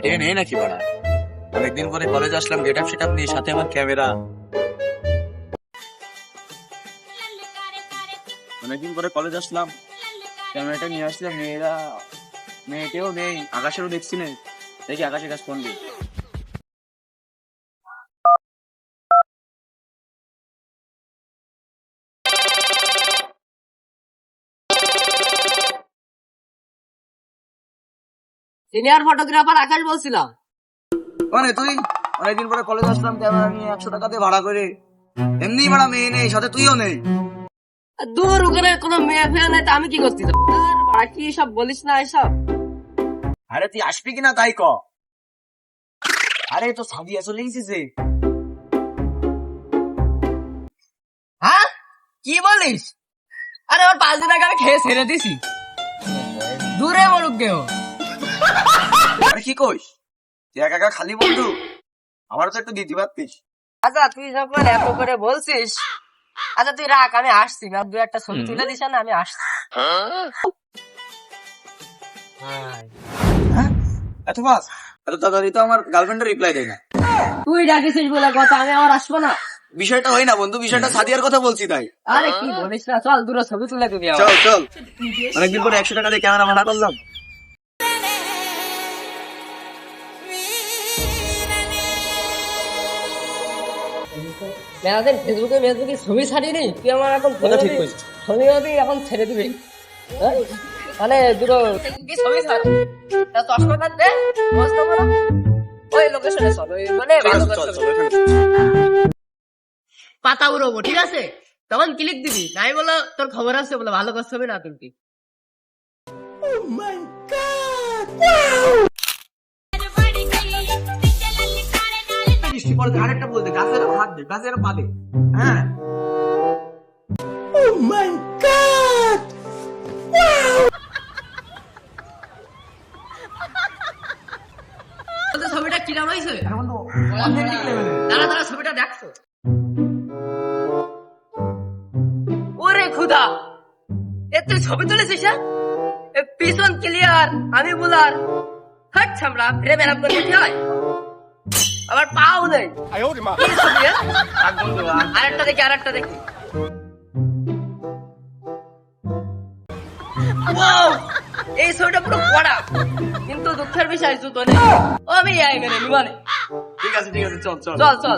এটাই নেই নাকি বাড়া? অনেকদিন পরে কলেজ আসলাম, গেট আপ সেট আপ নিয়ে, সাথে আমার ক্যামেরা। অনেকদিন পরে কলেজ আসলাম, ক্যামেরাটা নিয়ে আসলাম। মেয়েটেও নেই, আকাশেরও দেখছি না। দেখি আকাশের কাছে ফোন দিই। সিনিয়র ফটোগ্রাফার আকাশ বলছিলাম। মানে তুই? অনেকদিন পরে কলেজ আসলাম, ক্যামেরা নিয়ে 100 টাকা দিয়ে ভাড়া করে। এমনি ভাড়া মেয়ে নেই, সাথে তুইও নেই। দূর ওখানে কোনো মেয়ে ফেয়ে নাই, তা আমি কি করতে যাবো? দূর বাড়া, কি সব বলিস না এসব। আরে তুই আসবি কিনা তাই ক। আরে তো সাদিয়া চলে গেছিস। হ্যাঁ, কি বলিস? আরে ওর 5 দিন আগে আমি খেয়ে ছেড়ে দিছি। দূরে মরুক দেহ। আরে কি কইস? তুই একা একা খালি বন্ধু, আমারও তো একটু দিতে পারতিস। আচ্ছা তুই যখন এত করে বলছিস, আচ্ছা তুই রাখ, আমি আসছি। না 2-1টা ছবি তুলে দিস না, আমি আসছি। এত ফাস, এত তাড়াতাড়ি তো আমার গার্লফ্রেন্ডের রিপ্লাই দেয় না। তুই ডাকিছিস বলে কথা, আমি আবার আসবো না। বিষয়টা হয় না বন্ধু, বিষয়টা সাদিয়ার কথা বলছি তাই। আরে কি বলিস না, চল দূরে ছবি তুলে দিবি। চল চল, অনেকদিন পরে 100 টাকা দিয়ে ক্যামেরা ভাড়া করলাম। মেলাদিন ফেসবুকে ছবি ছাড়িয়ে নি, তুই আমার এখন ঠিক কইছিস। ছবি এখন ছেড়ে দিবি। হ্যাঁ? মানে দুটো কি ছবি ছাড়, তা চশমাটা দে, বুঝতে পারো ওই লোকেশনে চল, ওই মানে ভালো চল করে চল এখানে। পাতা উড়বো, ঠিক আছে? তখন ক্লিক দিবি, নাই বলো তোর খবর আছে বলে ভালো করতে হবে না তুলবি। বৃষ্টি পড়ে, আরেকটা বলতে গাছের হাত দে, গাছের পা দে। হ্যাঁ তোদের ছবিটা কিরাম হয়েছে? বন্ধু, অনেক লেভেলে। দাঁড়া ছবিটা দেখছো? ওরে খুদা, এ তুই ছবি তুলেছিস? হ্যাঁ, পিছন ক্লিয়ার, আমি বুলার। হাট ছামড়া, ফিরে বেরাম করে কি হয়? আবার পাও নেই। কি ছবি, হ্যাঁ? আরেকটা দেখি। Wow! এই ছবিটা পুরো পড়া, কিন্তু দুঃখের বিষয় জুতো নেই। ও আমি আই মেনে নিবানে। ঠিক আছে চল চল চল